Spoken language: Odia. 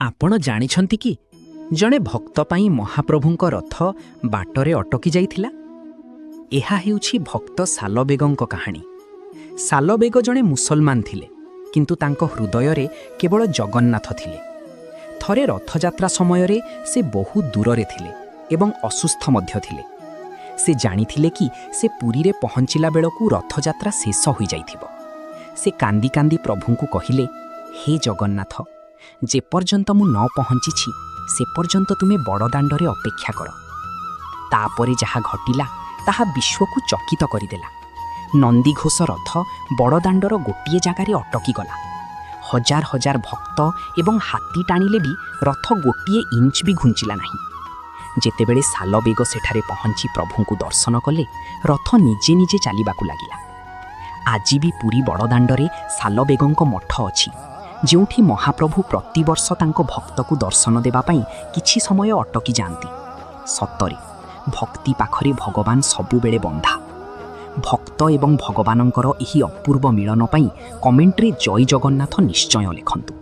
ଆପଣ ଜାଣିଛନ୍ତି କି ଜଣେ ଭକ୍ତ ପାଇଁ ମହାପ୍ରଭୁଙ୍କ ରଥ ବାଟରେ ଅଟକି ଯାଇଥିଲା? ଏହା ହେଉଛି ଭକ୍ତ ସାଲବେଗଙ୍କ କାହାଣୀ। ସାଲବେଗ ଜଣେ ମୁସଲମାନ ଥିଲେ, କିନ୍ତୁ ତାଙ୍କ ହୃଦୟରେ କେବଳ ଜଗନ୍ନାଥ ଥିଲେ। ଥରେ ରଥଯାତ୍ରା ସମୟରେ ସେ ବହୁ ଦୂରରେ ଥିଲେ ଏବଂ ଅସୁସ୍ଥ ମଧ୍ୟ ଥିଲେ। ସେ ଜାଣିଥିଲେ କି ସେ ପୁରୀରେ ପହଞ୍ଚିଲା ବେଳକୁ ରଥଯାତ୍ରା ଶେଷ ହୋଇଯାଇଥିବ। ସେ କାନ୍ଦି କାନ୍ଦି ପ୍ରଭୁଙ୍କୁ କହିଲେ, ହେ ଜଗନ୍ନାଥ, ଯେପର୍ଯ୍ୟନ୍ତ ମୁଁ ନ ପହଞ୍ଚିଛି ସେ ପର୍ଯ୍ୟନ୍ତ ତୁମେ ବଡ଼ଦାଣ୍ଡରେ ଅପେକ୍ଷା କର। ତାପରେ ଯାହା ଘଟିଲା ତାହା ବିଶ୍ୱକୁ ଚକିତ କରିଦେଲା। ନନ୍ଦିଘୋଷ ରଥ ବଡ଼ଦାଣ୍ଡର ଗୋଟିଏ ଜାଗାରେ ଅଟକିଗଲା। ହଜାର ହଜାର ଭକ୍ତ ଏବଂ ହାତୀ ଟାଣିଲେ ବି ରଥ ଗୋଟିଏ ଇଞ୍ଚ ବି ଘୁଞ୍ଚିଲା ନାହିଁ। ଯେତେବେଳେ ସାଲବେଗ ସେଠାରେ ପହଞ୍ଚି ପ୍ରଭୁଙ୍କୁ ଦର୍ଶନ କଲେ, ରଥ ନିଜେ ନିଜେ ଚାଲିବାକୁ ଲାଗିଲା। ଆଜି ବି ପୁରୀ ବଡ଼ଦାଣ୍ଡରେ ସାଲବେଗଙ୍କ ମଠ ଅଛି, ଯେଉଁଠି ମହାପ୍ରଭୁ ପ୍ରତିବର୍ଷ ତାଙ୍କ ଭକ୍ତକୁ ଦର୍ଶନ ଦେବା ପାଇଁ କିଛି ସମୟ ଅଟକି ଯାଆନ୍ତି। ସତରେ ଭକ୍ତି ପାଖରେ ଭଗବାନ ସବୁବେଳେ ବନ୍ଧା। ଭକ୍ତ ଏବଂ ଭଗବାନଙ୍କର ଏହି ଅପୂର୍ବ ମିଳନ ପାଇଁ କମେଣ୍ଟରେ ଜୟ ଜଗନ୍ନାଥ ନିଶ୍ଚୟ ଲେଖନ୍ତୁ।